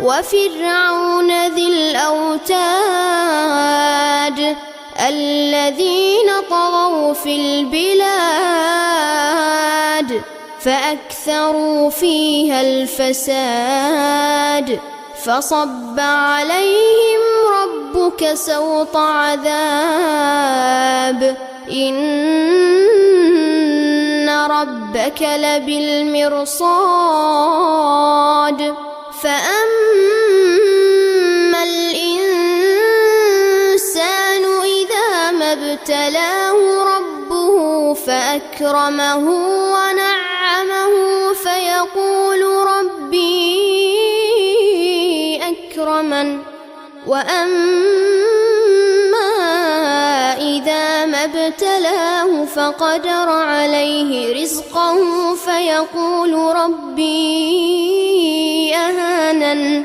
وفرعون ذي الأوتاد الذين طغوا في البلاد فأكثروا فيها الفساد فصب عليهم ربك سوط عذاب إن ربك لبالمرصاد فأما الإنسان إذا ما ابتلاه ربه فأكرمه ونعمه فيقول ربي أكرمن وأما إذا ما ابتلاه فقدر عليه رزقه فيقول ربي أهانن